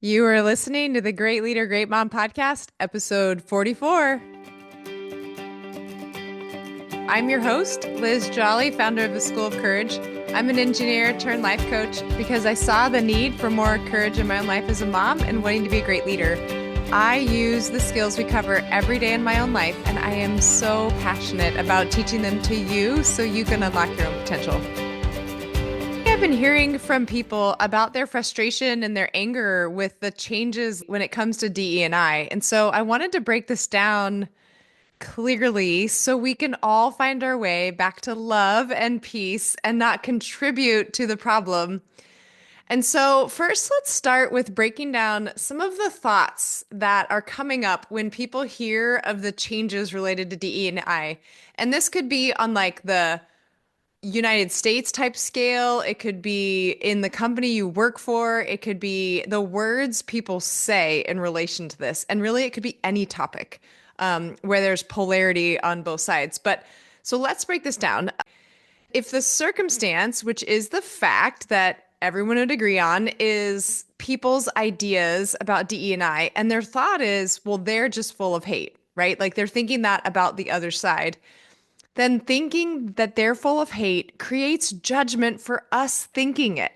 You are listening to the Great Leader, Great Mom podcast, episode 44. I'm your host, Liz Jolly, founder of the School of Courage. I'm an engineer turned life coach because I saw the need for more courage in my own life as a mom and wanting to be a great leader. I use the skills we cover every day in my own life, and I am so passionate about teaching them to you so you can unlock your own potential. I've been hearing from people about their frustration and their anger with the changes when it comes to DE&I. And so I wanted to break this down clearly so we can all find our way back to love and peace and not contribute to the problem. And so, first, let's start with breaking down some of the thoughts that are coming up when people hear of the changes related to DE&I. And this could be on like the United States type scale. It could be in the company you work for. It could be the words people say in relation to this. And really, it could be any topic where there's polarity on both sides. But so let's break this down. If the circumstance, which is the fact that everyone would agree on, is people's ideas about DE&I, and their thought is, well, they're just full of hate, right? Like they're thinking that about the other side, then thinking that they're full of hate creates judgment for us thinking it.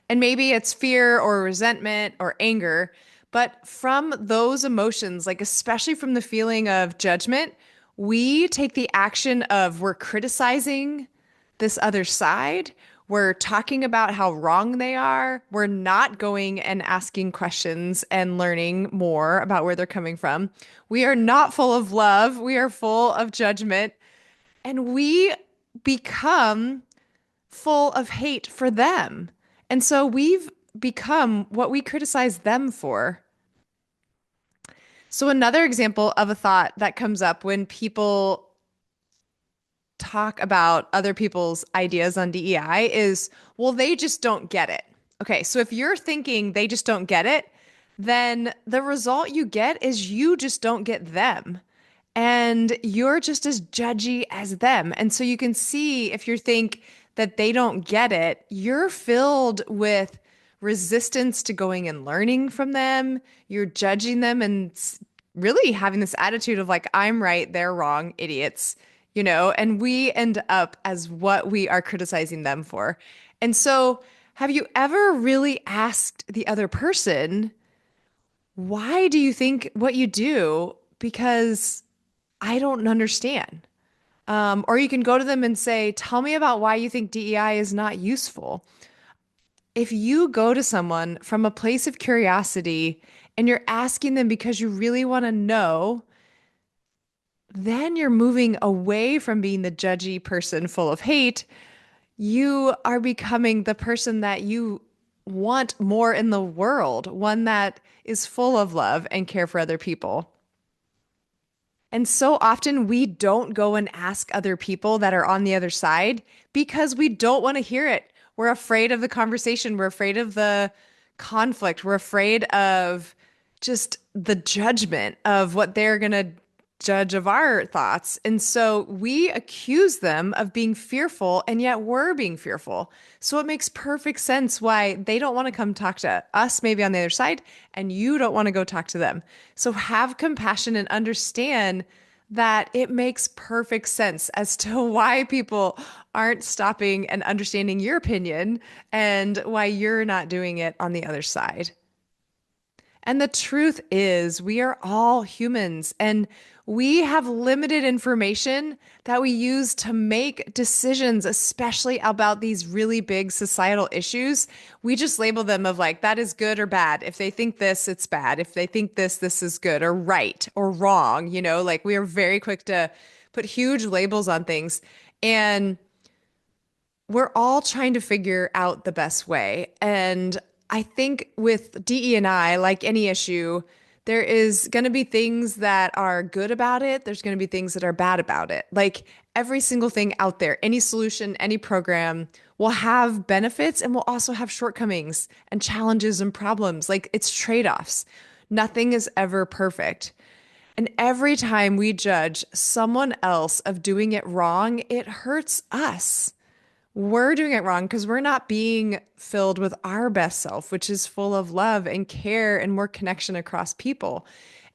And maybe it's fear or resentment or anger, but from those emotions, like especially from the feeling of judgment, we take the action of we're criticizing this other side. We're talking about how wrong they are. We're not going and asking questions and learning more about where they're coming from. We are not full of love. We are full of judgment. And we become full of hate for them. And so we've become what we criticize them for. So, another example of a thought that comes up when people talk about other people's ideas on DEI is, well, they just don't get it. Okay, so if you're thinking they just don't get it, then the result you get is you just don't get them. And you're just as judgy as them. And so you can see if you think that they don't get it, you're filled with resistance to going and learning from them. You're judging them and really having this attitude of like, I'm right, they're wrong, idiots, and we end up as what we are criticizing them for. And so, have you ever really asked the other person, why do you think what you do? Because I don't understand. Or you can go to them and say, tell me about why you think DEI is not useful. If you go to someone from a place of curiosity and you're asking them because you really want to know, then you're moving away from being the judgy person full of hate. You are becoming the person that you want more in the world, one that is full of love and care for other people. And so often we don't go and ask other people that are on the other side because we don't want to hear it. We're afraid of the conversation. We're afraid of the conflict. We're afraid of just the judgment of what they're going to judge of our thoughts. And so we accuse them of being fearful, and yet we're being fearful. So it makes perfect sense why they don't want to come talk to us, maybe on the other side, and you don't want to go talk to them. So have compassion and understand that it makes perfect sense as to why people aren't stopping and understanding your opinion and why you're not doing it on the other side. And the truth is, we are all humans and we have limited information that we use to make decisions, especially about these really big societal issues. We just label them of like, that is good or bad. If they think this, it's bad. If they think this is good or right or wrong. Like we are very quick to put huge labels on things. And we're all trying to figure out the best way. And I think with DE&I, like any issue, there is going to be things that are good about it. There's going to be things that are bad about it. Like every single thing out there, any solution, any program will have benefits and will also have shortcomings and challenges and problems. Like it's trade-offs. Nothing is ever perfect. And every time we judge someone else of doing it wrong, it hurts us. we're doing it wrong because we're not being filled with our best self, which is full of love and care and more connection across people.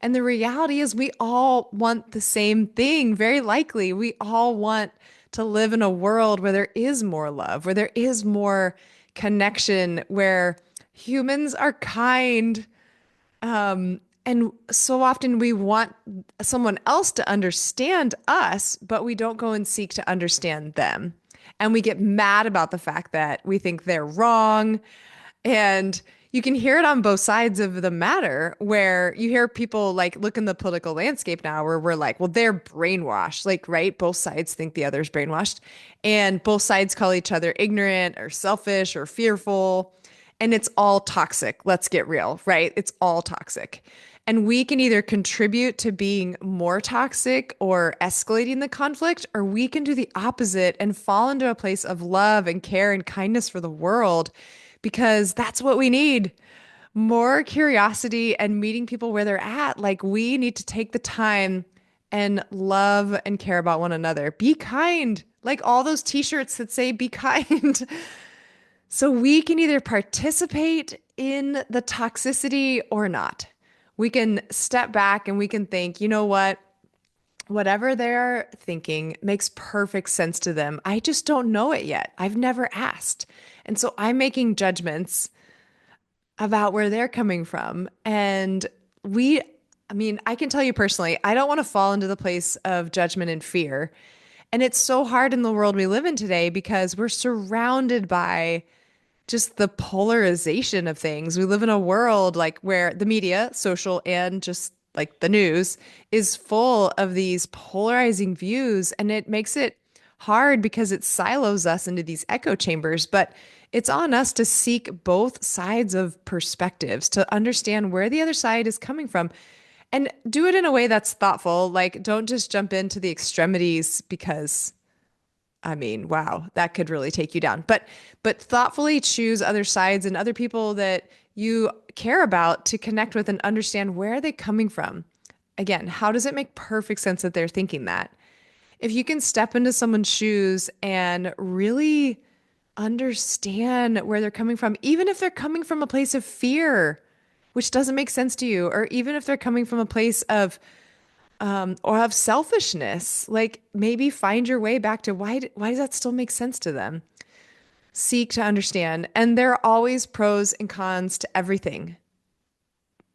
And the reality is, we all want the same thing, very likely. We all want to live in a world where there is more love, where there is more connection, where humans are kind. And so often we want someone else to understand us, but we don't go and seek to understand them. And we get mad about the fact that we think they're wrong. And you can hear it on both sides of the matter, where you hear people like look in the political landscape now where we're like, well, they're brainwashed. Like, right? Both sides think the other's brainwashed. And both sides call each other ignorant or selfish or fearful. And it's all toxic. Let's get real, right? It's all toxic. And we can either contribute to being more toxic or escalating the conflict, or we can do the opposite and fall into a place of love and care and kindness for the world, because that's what we need. More curiosity and meeting people where they're at. Like, we need to take the time and love and care about one another. Be kind. Like all those t-shirts that say be kind. So we can either participate in the toxicity or not. We can step back and we can think, you know what? Whatever they're thinking makes perfect sense to them. I just don't know it yet. I've never asked. And so I'm making judgments about where they're coming from. And I mean, I can tell you personally, I don't want to fall into the place of judgment and fear. And it's so hard in the world we live in today because we're surrounded by just the polarization of things. We live in a world like where the media, social, and just like the news is full of these polarizing views, and it makes it hard because it silos us into these echo chambers. But it's on us to seek both sides of perspectives to understand where the other side is coming from and do it in a way that's thoughtful. Like, don't just jump into the extremities because I mean, wow, that could really take you down. But thoughtfully choose other sides and other people that you care about to connect with and understand where are they coming from. Again, how does it make perfect sense that they're thinking that? If you can step into someone's shoes and really understand where they're coming from, even if they're coming from a place of fear, which doesn't make sense to you, or even if they're coming from a place or of selfishness, like maybe find your way back to why does that still make sense to them? Seek to understand. And there are always pros and cons to everything.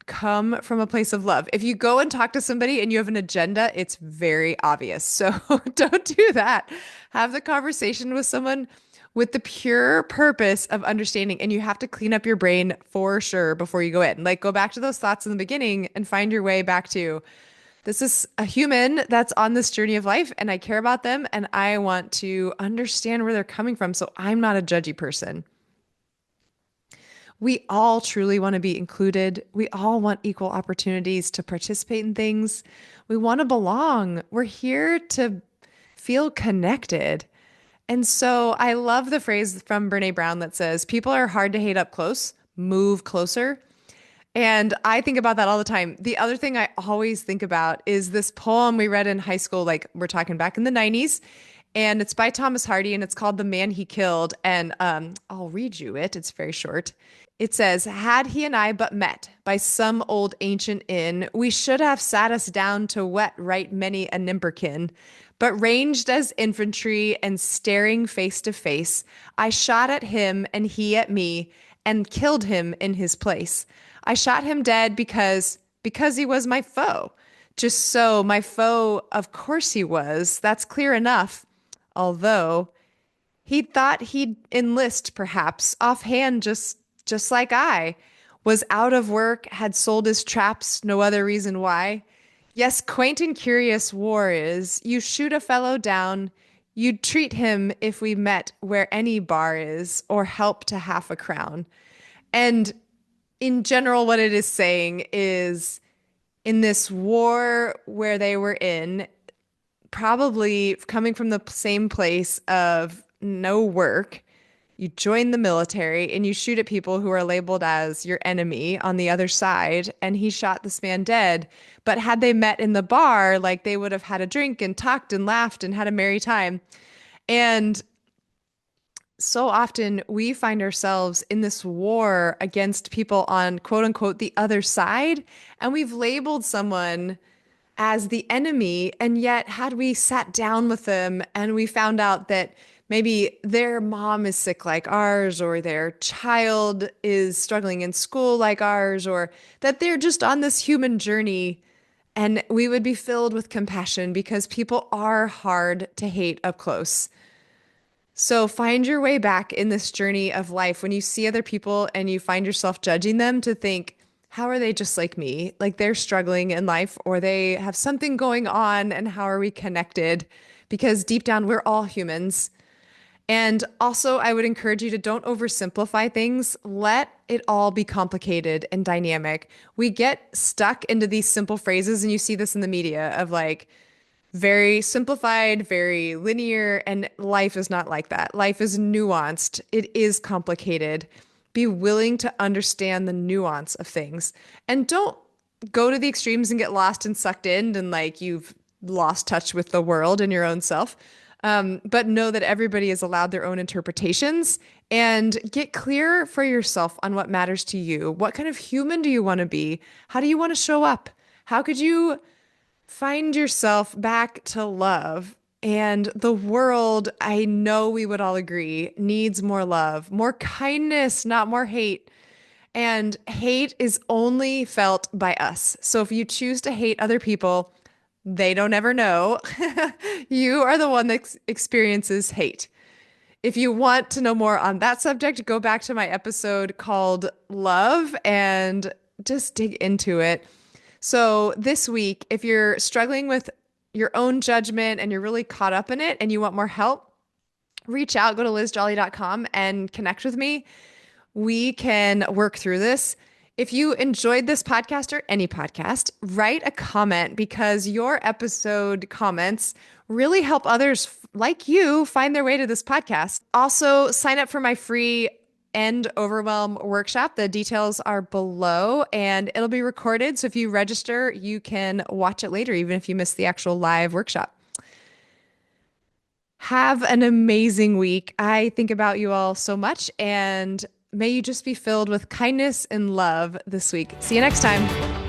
Come from a place of love. If you go and talk to somebody and you have an agenda, it's very obvious. So don't do that. Have the conversation with someone with the pure purpose of understanding. And you have to clean up your brain for sure before you go in. Like, go back to those thoughts in the beginning and find your way back to this is a human that's on this journey of life, and I care about them, and I want to understand where they're coming from. So I'm not a judgy person. We all truly want to be included. We all want equal opportunities to participate in things. We want to belong. We're here to feel connected. And so I love the phrase from Brene Brown that says, people are hard to hate up close, move closer. And I think about that all the time. The other thing I always think about is this poem we read in high school, like we're talking back in the 90s. And it's by Thomas Hardy and it's called The Man He Killed. And I'll read you it. It's very short. It says, had he and I but met by some old ancient inn, we should have sat us down to wet right many a nimperkin. But ranged as infantry and staring face to face, I shot at him and he at me and killed him in his place. I shot him dead because he was my foe. Just so, my foe, of course he was. That's clear enough. Although he thought he'd enlist, perhaps, offhand, just like I was out of work, had sold his traps, no other reason why. Yes, quaint and curious war is. You shoot a fellow down, you'd treat him if we met where any bar is, or help to half a crown. And in general, what it is saying is in this war where they were in, probably coming from the same place of no work, you join the military and you shoot at people who are labeled as your enemy on the other side. And he shot this man dead. But had they met in the bar, like they would have had a drink and talked and laughed and had a merry time. And So often we find ourselves in this war against people on quote unquote the other side, and we've labeled someone as the enemy. And yet, had we sat down with them and we found out that maybe their mom is sick like ours, or their child is struggling in school like ours, or that they're just on this human journey, and we would be filled with compassion because people are hard to hate up close. So find your way back in this journey of life when you see other people and you find yourself judging them to think, how are they just like me? Like they're struggling in life or they have something going on, and how are we connected? Because deep down, we're all humans. And also, I would encourage you to don't oversimplify things. Let it all be complicated and dynamic. We get stuck into these simple phrases, and you see this in the media of like, very simplified, very linear, and life is not like that. Life is nuanced, it is complicated. Be willing to understand the nuance of things, and don't go to the extremes and get lost and sucked in and like you've lost touch with the world and your own self. But know that everybody is allowed their own interpretations, and get clear for yourself on what matters to you. What kind of human do you want to be? How do you want to show up? How could you find yourself back to love? And the world, I know we would all agree, needs more love, more kindness, not more hate. And hate is only felt by us. So if you choose to hate other people, they don't ever know. You are the one that experiences hate. If you want to know more on that subject, go back to my episode called Love and just dig into it. So, this week, if you're struggling with your own judgment and you're really caught up in it and you want more help, reach out, go to lizjolly.com and connect with me. We can work through this. If you enjoyed this podcast or any podcast, write a comment because your episode comments really help others like you find their way to this podcast. Also, sign up for my free End Overwhelm workshop. The details are below and it'll be recorded. So if you register, you can watch it later, even if you miss the actual live workshop. Have an amazing week. I think about you all so much, and may you just be filled with kindness and love this week. See you next time.